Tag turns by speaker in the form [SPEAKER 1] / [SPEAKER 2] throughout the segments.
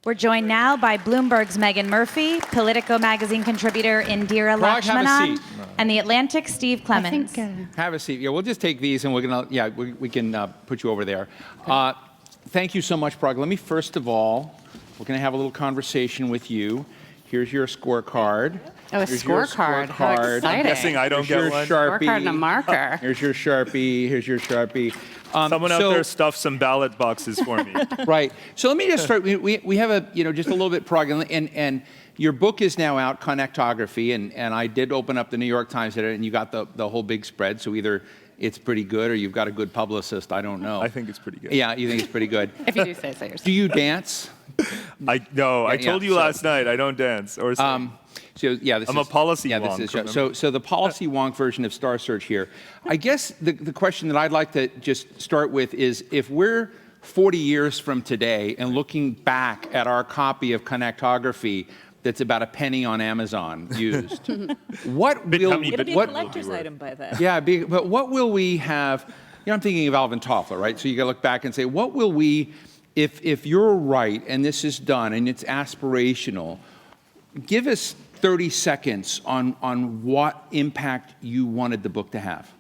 [SPEAKER 1] We're joined now by Bloomberg's Megan Murphy, Politico magazine contributor Indira Lakshmanan, and The Atlantic Steve Clemons.
[SPEAKER 2] Have a seat. Yeah, we'll just take these and we're gonna. Yeah, we can put you over there. Okay. Thank you so much, Parag. Let me first of all, we're gonna have a little conversation with you. Here's your scorecard.
[SPEAKER 3] Oh, a scorecard. How exciting.
[SPEAKER 4] I'm guessing I don't get one.
[SPEAKER 3] Sharpie. Scorecard and a marker.
[SPEAKER 2] Here's your Sharpie. Here's your Sharpie.
[SPEAKER 4] Someone out there stuffed some ballot boxes for me.
[SPEAKER 2] Right. So let me just start. We have a, just a little bit, Parag, and your book is now out, Connectography, and I did open up the New York Times today, and you got the whole big spread. So either it's pretty good or you've got a good publicist. I don't know.
[SPEAKER 4] I think it's pretty good.
[SPEAKER 2] Yeah, you think it's pretty good.
[SPEAKER 3] If you do say so yourself.
[SPEAKER 2] Do you dance?
[SPEAKER 4] I told you last night I don't dance or sing.
[SPEAKER 2] So yeah, I'm
[SPEAKER 4] a policy wonk.
[SPEAKER 2] So the policy wonk version of Star Search here. I guess the question that I'd like to just start with is, if we're 40 years from today and looking back at our copy of Connectography that's about a penny on Amazon used, what will
[SPEAKER 5] it'll be a collector's item by then.
[SPEAKER 2] Yeah, but what will we have? I'm thinking of Alvin Toffler, right? So you got to look back and say, what will we, if you're right and this is done and it's aspirational, give us 30 seconds on what impact you wanted the book to have.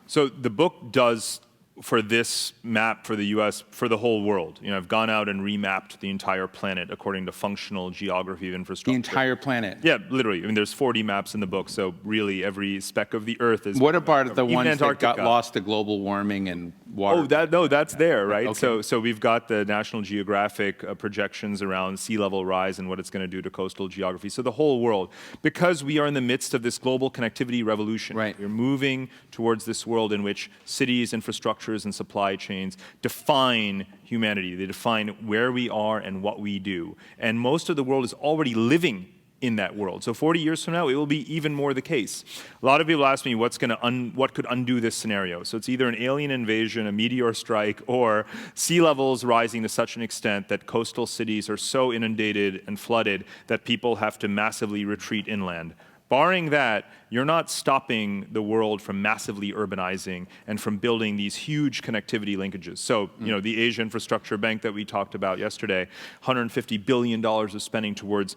[SPEAKER 4] So the book does, for this map for the U.S., for the whole world. I've gone out and remapped the entire planet according to functional geography of infrastructure.
[SPEAKER 2] The entire planet?
[SPEAKER 4] Yeah, literally. There's 40 maps in the book, so really every speck of the Earth is...
[SPEAKER 2] What about the ones that got lost to global warming and water?
[SPEAKER 4] Oh, that's there, right?
[SPEAKER 2] Okay.
[SPEAKER 4] So we've got the National Geographic projections around sea level rise and what it's going to do to coastal geography. So the whole world. Because we are in the midst of this global connectivity revolution.
[SPEAKER 2] Right.
[SPEAKER 4] We're moving towards this world in which cities, infrastructures, and supply chains define humanity. They define where we are and what we do. And most of the world is already living in that world. So 40 years from now, it will be even more the case. A lot of people ask me what could undo this scenario. So it's either an alien invasion, a meteor strike, or sea levels rising to such an extent that coastal cities are so inundated and flooded that people have to massively retreat inland. Barring that, you're not stopping the world from massively urbanizing and from building these huge connectivity linkages. So, the Asia Infrastructure Bank that we talked about yesterday, $150 billion of spending towards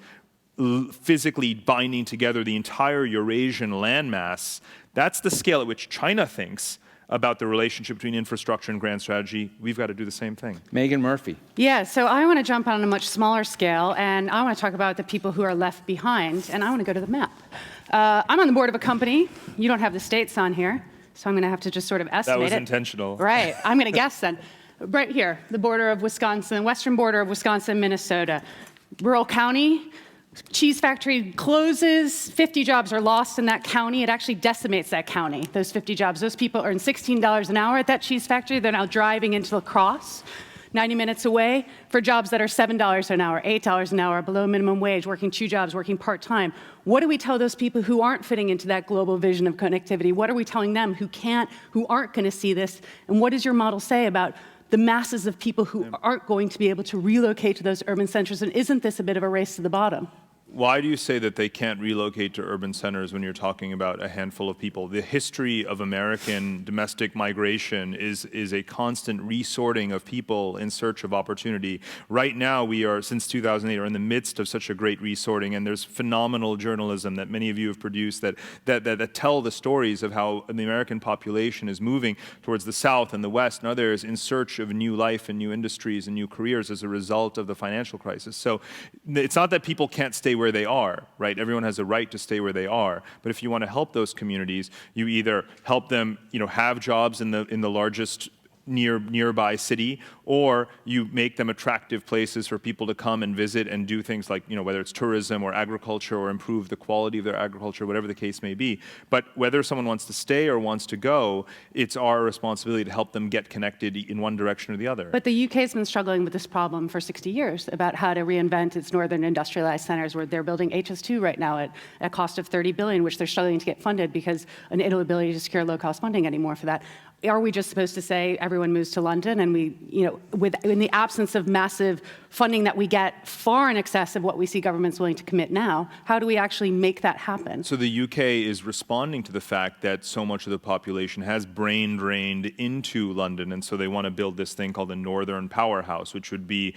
[SPEAKER 4] physically binding together the entire Eurasian landmass. That's the scale at which China thinks about the relationship between infrastructure and grand strategy. We've got to do the same thing.
[SPEAKER 2] Megan Murphy.
[SPEAKER 3] Yeah, so I want to jump on a much smaller scale, and I want to talk about the people who are left behind, and I want to go to the map. I'm on the board of a company. You don't have the states on here, so I'm going to have to just sort of estimate it.
[SPEAKER 4] That was intentional.
[SPEAKER 3] Right. I'm going to guess then. Right here, the border of Wisconsin, western border of Wisconsin, Minnesota. Rural county. Cheese factory closes, 50 jobs are lost in that county. It actually decimates that county, those 50 jobs. Those people earn $16 an hour at that cheese factory. They're now driving into La Crosse, 90 minutes away, for jobs that are $7 an hour, $8 an hour, below minimum wage, working 2 jobs, working part-time. What do we tell those people who aren't fitting into that global vision of connectivity? What are we telling them who aren't going to see this? And what does your model say about the masses of people who aren't going to be able to relocate to those urban centers? And isn't this a bit of a race to the bottom?
[SPEAKER 4] Why do you say that they can't relocate to urban centers when you're talking about a handful of people? The history of American domestic migration is a constant resorting of people in search of opportunity. Right now, we are, since 2008, are in the midst of such a great resorting, and there's phenomenal journalism that many of you have produced that tell the stories of how the American population is moving towards the South and the West and others in search of new life and new industries and new careers as a result of the financial crisis. So it's not that people can't stay where they are, right? Everyone has a right to stay where they are. But if you want to help those communities, you either help them, have jobs in the largest nearby city, or you make them attractive places for people to come and visit and do things like, whether it's tourism or agriculture or improve the quality of their agriculture, whatever the case may be. But whether someone wants to stay or wants to go, it's our responsibility to help them get connected in one direction or the other.
[SPEAKER 3] But the UK's been struggling with this problem for 60 years about how to reinvent its northern industrialized centers, where they're building HS2 right now at a cost of $30 billion, which they're struggling to get funded because an inability to secure low-cost funding anymore for that. Are we just supposed to say everyone moves to London and we, in the absence of massive funding that we get far in excess of what we see governments willing to commit now. How do we actually make that happen?
[SPEAKER 4] So the UK is responding to the fact that so much of the population has brain drained into London, and so they want to build this thing called the Northern Powerhouse, which would be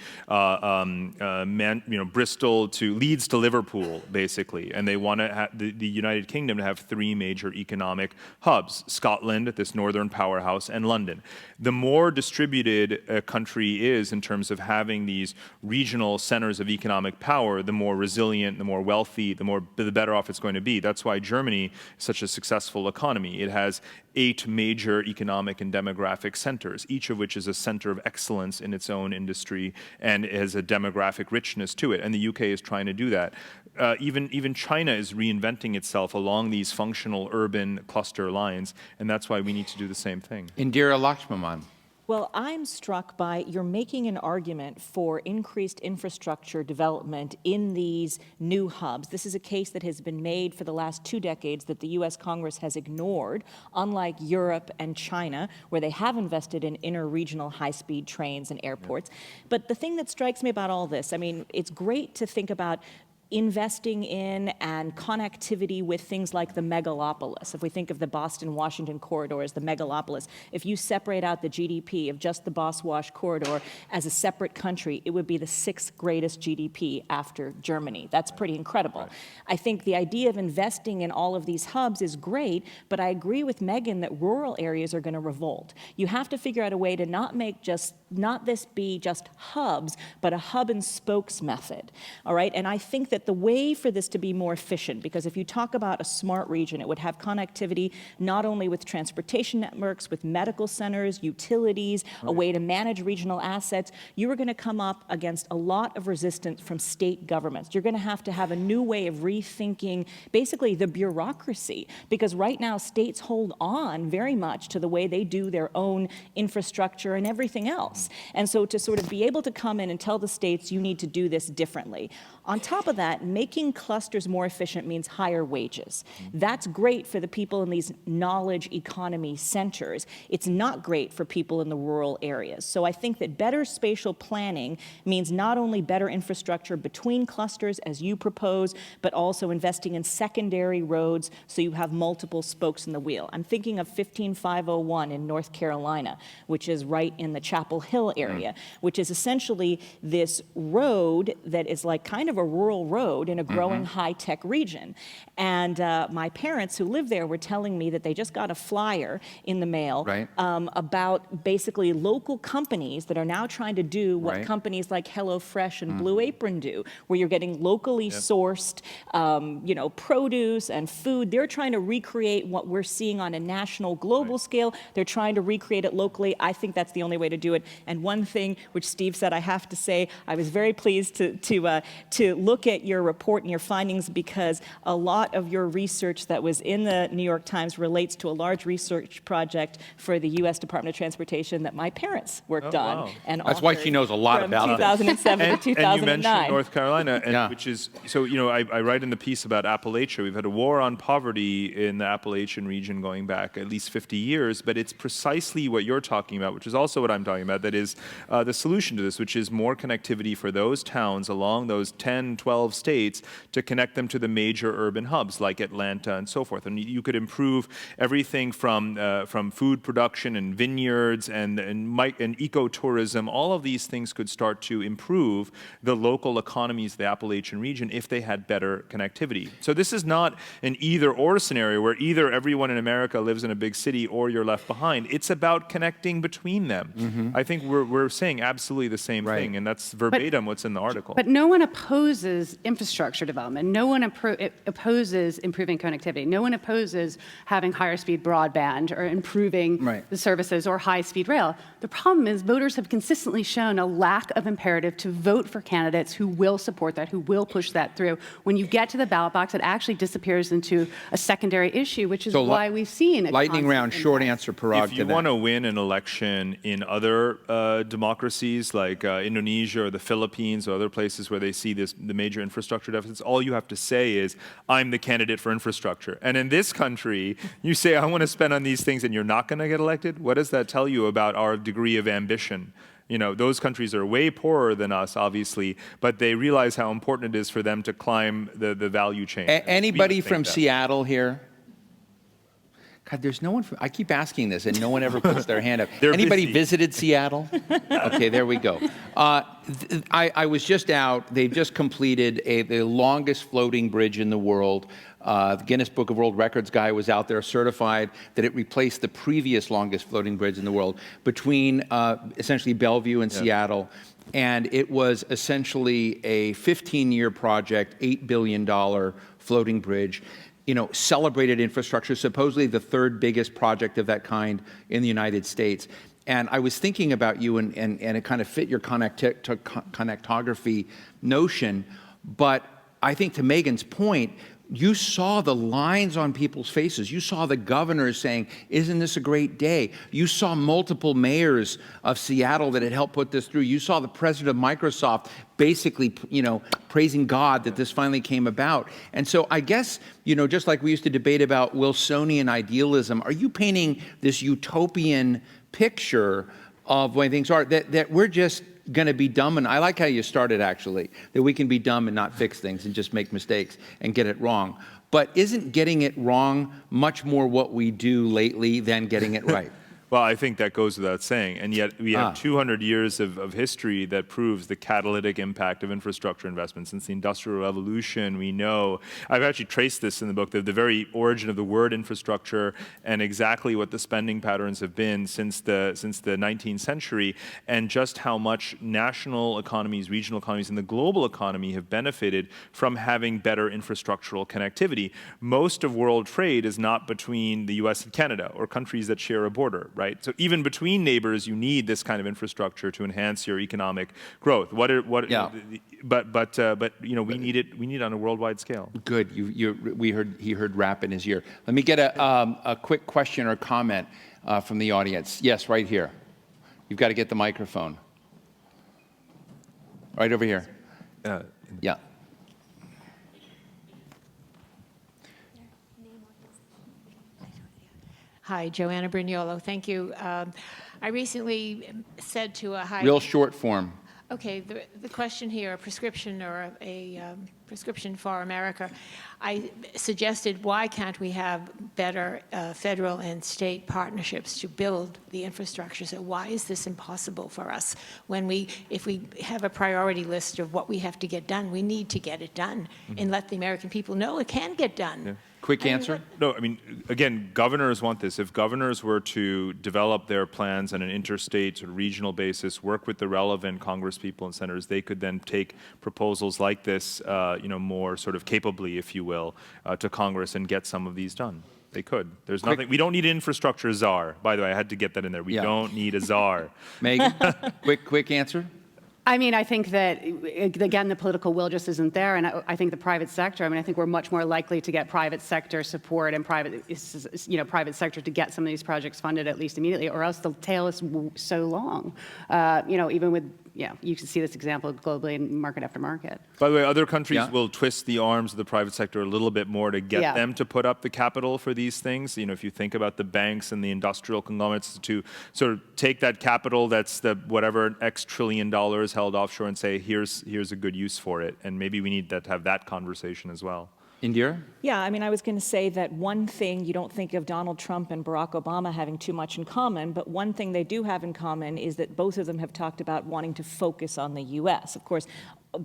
[SPEAKER 4] Bristol to Leeds to Liverpool, basically. And they want to have the United Kingdom to have three major economic hubs: Scotland, this Northern Powerhouse, and London. The more distributed a country is in terms of having these regional centers of economic power, the more resilient, the more wealthy, the better off it's going to be. That's why Germany is such a successful economy. It has 8 major economic and demographic centers, each of which is a center of excellence in its own industry and has a demographic richness to it. And the UK is trying to do that. Even China is reinventing itself along these functional urban cluster lines, and that's why we need to do the same thing.
[SPEAKER 2] Indira Lakshmanan.
[SPEAKER 5] Well, I'm struck by you're making an argument for increased infrastructure development in these new hubs. This is a case that has been made for the last 2 decades that the U.S. Congress has ignored, unlike Europe and China, where they have invested in interregional high-speed trains and airports. But the thing that strikes me about all this, I mean, it's great to think about investing in and connectivity with things like the megalopolis. If we think of the Boston-Washington corridor as the megalopolis, if you separate out the GDP of just the Boswash corridor as a separate country, it would be the 6th greatest GDP after Germany. That's pretty incredible. Right. I think the idea of investing in all of these hubs is great, but I agree with Megan that rural areas are going to revolt. You have to figure out a way to not this be just hubs, but a hub and spokes method. All right, and I think that the way for this to be more efficient, because if you talk about a smart region, it would have connectivity not only with transportation networks, with medical centers, utilities, a way to manage regional assets. You are going to come up against a lot of resistance from state governments. You're going to have a new way of rethinking basically the bureaucracy, because right now states hold on very much to the way they do their own infrastructure and everything else. And so to sort of be able to come in and tell the states you need to do this differently. On top of that, making clusters more efficient means higher wages. That's great for the people in these knowledge economy centers. It's not great for people in the rural areas. So I think that better spatial planning means not only better infrastructure between clusters, as you propose, but also investing in secondary roads so you have multiple spokes in the wheel. I'm thinking of 15501 in North Carolina, which is right in the Chapel Hill area, which is essentially this road that is like kind of a rural road in a growing high-tech region. And my parents who live there were telling me that they just got a flyer in the mail about basically local companies that are now trying to do what companies like HelloFresh and Blue Apron do, where you're getting locally sourced produce and food. They're trying to recreate what we're seeing on a national, global scale. They're trying to recreate it locally. I think that's the only way to do it. And one thing which Steve said, I have to say, I was very pleased to look at your report and your findings, because a lot of your research that was in the New York Times relates to a large research project for the U.S. Department of Transportation that my parents worked on.
[SPEAKER 4] Wow.
[SPEAKER 2] And that's why she knows a lot about
[SPEAKER 5] 2007 to 2009.
[SPEAKER 4] And you mentioned North Carolina, which is, so, I write in the piece about Appalachia. We've had a war on poverty in the Appalachian region going back at least 50 years, but it's precisely what you're talking about, which is also what I'm talking about, that is the solution to this, which is more connectivity for those towns along those 10, 12 states to connect them to the major urban hubs like Atlanta and so forth. And you could improve everything from food production and vineyards and ecotourism. All of these things could start to improve the local economies of the Appalachian region if they had better connectivity. So this is not an either-or scenario where either everyone in America lives in a big city or you're left behind. It's about connecting between them. I think we're saying absolutely the same thing, and that's verbatim what's in the article.
[SPEAKER 3] But no one opposes infrastructure development. No one opposes improving connectivity. No one opposes having higher speed broadband or improving the services or high speed rail. The problem is voters have consistently shown a lack of imperative to vote for candidates who will support that, who will push that through. When you get to the ballot box, it actually disappears into a secondary issue, which is why we've seen a
[SPEAKER 2] lightning round, short answer, Parag.
[SPEAKER 4] If you want to win an election in other democracies like Indonesia or the Philippines or other places where they see the major infrastructure deficits, all you have to say is, I'm the candidate for infrastructure. And in this country, you say, I want to spend on these things, and you're not going to get elected? What does that tell you about our degree of ambition? Those countries are way poorer than us, obviously, but they realize how important it is for them to climb the value chain.
[SPEAKER 2] Anybody from Seattle here? God, there's no one. I keep asking this, and no one ever puts their hand up. Anybody visited Seattle? Okay, there we go. I was just out. They've just completed the longest floating bridge in the world. The Guinness Book of World Records guy was out there certified that it replaced the previous longest floating bridge in the world between essentially Bellevue and Seattle. And it was essentially a 15-year project, $8 billion floating bridge. Celebrated infrastructure, supposedly the third biggest project of that kind in the United States. And I was thinking about you, and it kind of fit your connectography notion. But I think to Megan's point, you saw the lines on people's faces. You saw the governors saying, isn't this a great day? You saw multiple mayors of Seattle that had helped put this through. You saw the president of Microsoft basically, praising God that this finally came about. And so I guess, just like we used to debate about Wilsonian idealism, are you painting this utopian picture of when things are, that we're just going to be dumb? And I like how you started, actually, that we can be dumb and not fix things and just make mistakes and get it wrong. But isn't getting it wrong much more what we do lately than getting it right?
[SPEAKER 4] Well, I think that goes without saying. And yet we have 200 years of history that proves the catalytic impact of infrastructure investment. Since the Industrial Revolution, we know, I've actually traced this in the book, the very origin of the word infrastructure and exactly what the spending patterns have been since the 19th century, and just how much national economies, regional economies, and the global economy have benefited from having better infrastructural connectivity. Most of world trade is not between the US and Canada or countries that share a border. Right? So even between neighbors, you need this kind of infrastructure to enhance your economic growth. But we need it on a worldwide scale.
[SPEAKER 2] Good. He heard rap in his ear. Let me get a quick question or comment from the audience. Yes, right here. You've got to get the microphone. Right over here. Yeah.
[SPEAKER 6] Hi, Joanna Brignolo. Thank you. I recently said to a high...
[SPEAKER 2] Real short form.
[SPEAKER 6] Okay, the question here, a prescription or a prescription for America. I suggested, why can't we have better federal and state partnerships to build the infrastructure? So why is this impossible for us? If we have a priority list of what we have to get done, we need to get it done and let the American people know it can get done.
[SPEAKER 2] Yeah. Quick answer?
[SPEAKER 4] No, I mean, again, governors want this. If governors were to develop their plans on an interstate or regional basis, work with the relevant Congress people and senators, they could then take proposals like this, more sort of capably, if you will, to Congress and get some of these done. They could. There's nothing. We don't need an infrastructure czar. By the way, I had to get that in there. We don't need a czar.
[SPEAKER 2] Megan, quick answer?
[SPEAKER 3] I mean, I think that, again, the political will just isn't there, and I think the private sector, I think we're much more likely to get private sector support and private sector to get some of these projects funded at least immediately, or else the tail is so long. Even with, you can see this example globally in market after market.
[SPEAKER 4] By the way, other countries will twist the arms of the private sector a little bit more to get them to put up the capital for these things. If you think about the banks and the industrial conglomerates, to sort of take that capital that's the whatever X trillion dollars held offshore and say, here's a good use for it. And maybe we need to have that conversation as well.
[SPEAKER 2] Indira?
[SPEAKER 5] Yeah, I was going to say that one thing, you don't think of Donald Trump and Barack Obama having too much in common, but one thing they do have in common is that both of them have talked about wanting to focus on the U.S. Of course,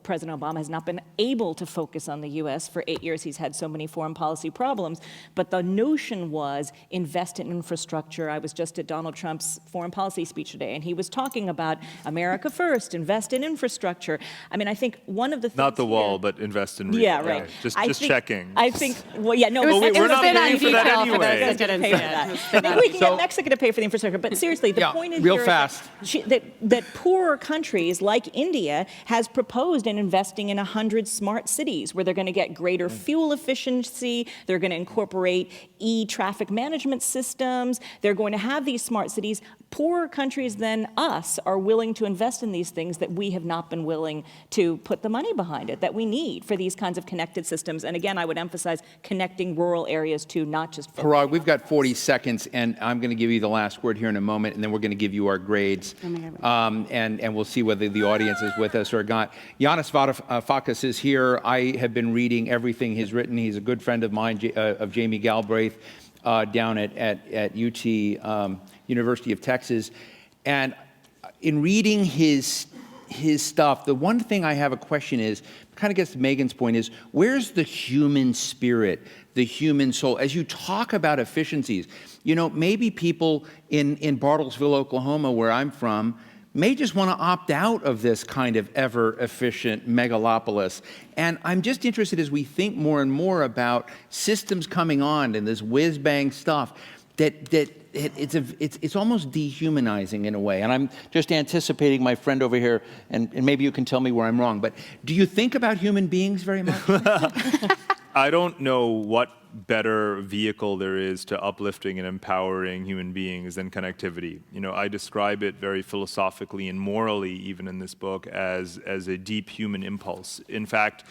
[SPEAKER 5] President Obama has not been able to focus on the U.S. For 8 years. He's had so many foreign policy problems. But the notion was invest in infrastructure. I was just at Donald Trump's foreign policy speech today, and he was talking about America first, invest in infrastructure. I think one of the things
[SPEAKER 4] not the wall, but invest in real.
[SPEAKER 5] Yeah, right.
[SPEAKER 4] Just checking.
[SPEAKER 5] I think, we're
[SPEAKER 4] not paying for that anyway.
[SPEAKER 5] Maybe we can get Mexico to pay for the infrastructure. But seriously, the point is
[SPEAKER 2] real fast.
[SPEAKER 5] That poorer countries like India has proposed in investing in 100 smart cities where they're going to get greater fuel efficiency, they're going to incorporate e-traffic management systems, they're going to have these smart cities. poorer countries than us are willing to invest in these things that we have not been willing to put the money behind it, that we need for these kinds of connected systems. And again, I would emphasize connecting rural areas to not just
[SPEAKER 2] Parag, we've got 40 seconds, and I'm going to give you the last word here in a moment, and then we're going to give you our grades, and we'll see whether the audience is with us or not. Yanis Varoufakis is here. I have been reading everything he's written. He's a good friend of mine, of Jamie Galbraith, down at UT, University of Texas. And in reading his stuff, the one thing I have a question is, kind of gets to Megan's point, is where's the human spirit, the human soul? As you talk about efficiencies, you know, maybe people in Bartlesville, Oklahoma, where I'm from, may just want to opt out of this kind of ever-efficient megalopolis. And I'm just interested, as we think more and more about systems coming on and this whiz-bang stuff, that it's almost dehumanizing in a way. And I'm just anticipating my friend over here, and maybe you can tell me where I'm wrong, but do you think about human beings very much?
[SPEAKER 4] I don't know what better vehicle there is to uplifting and empowering human beings than connectivity. You know, I describe it very philosophically and morally, even in this book, as a deep human impulse. In fact,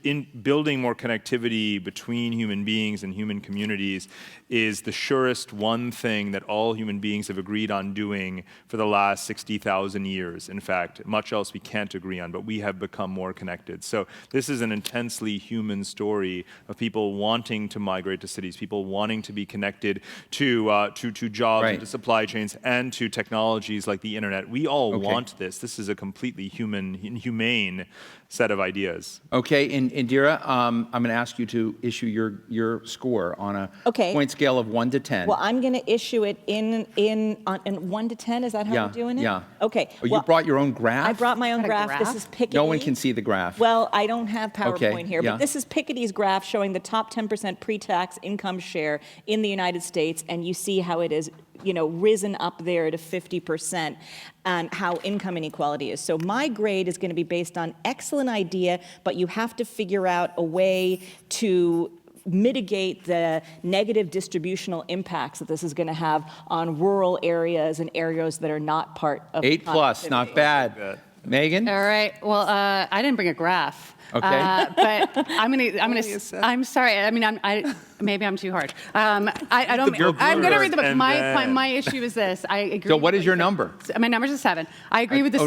[SPEAKER 4] in building more connectivity between human beings and human communities is the surest one thing that all human beings have agreed on doing for the last 60,000 years. In fact, much else we can't agree on, but we have become more connected. So this is an intensely human story of people wanting to migrate to cities, people wanting to be connected to jobs and to supply chains and to technologies like the internet. We all want this. This is a completely humane set of ideas.
[SPEAKER 2] Okay, and Indira, I'm going to ask you to issue your score on a point scale of 1 to 10.
[SPEAKER 5] Well, I'm going to issue it in 1 to 10. Is that how we're doing it?
[SPEAKER 2] Yeah.
[SPEAKER 5] Okay.
[SPEAKER 2] Oh, you brought your own graph?
[SPEAKER 5] I brought my own graph. This is Piketty.
[SPEAKER 2] No one can see the graph.
[SPEAKER 5] Well, I don't have PowerPoint here,
[SPEAKER 2] yeah.
[SPEAKER 5] but this is Piketty's graph showing the top 10% pre-tax income share in the United States, and you see how it is, you know, risen up there to 50%, and how income inequality is. So my grade is going to be based on excellent idea, but you have to figure out a way to mitigate the negative distributional impacts that this is going to have on rural areas and areas that are not part of
[SPEAKER 2] 8+, not bad. Megan?
[SPEAKER 3] All right. Well, I didn't bring a graph.
[SPEAKER 2] Okay.
[SPEAKER 3] But I'm sorry. I mean, maybe I'm too hard. I'm going to read the book. My issue is this. I agree.
[SPEAKER 2] So what is your number?
[SPEAKER 3] My number's a 7. I agree with the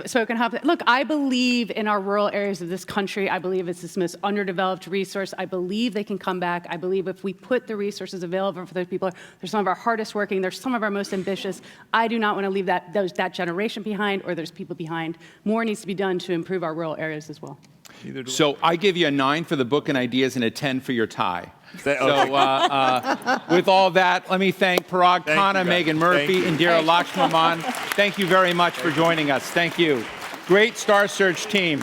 [SPEAKER 3] spoken hub. Look, I believe in our rural areas of this country. I believe it's this most underdeveloped resource. I believe they can come back. I believe if we put the resources available for those people, they're some of our hardest working. They're some of our most ambitious. I do not want to leave that generation behind, or those people behind. More needs to be done to improve our rural areas as well.
[SPEAKER 2] So I give you a 9 for the book and ideas and a 10 for your tie. So with all that, let me thank Parag Khanna, Megan Murphy, Indira Lakshmanan. Thank you very much for joining us. Thank you. Great Star Search team.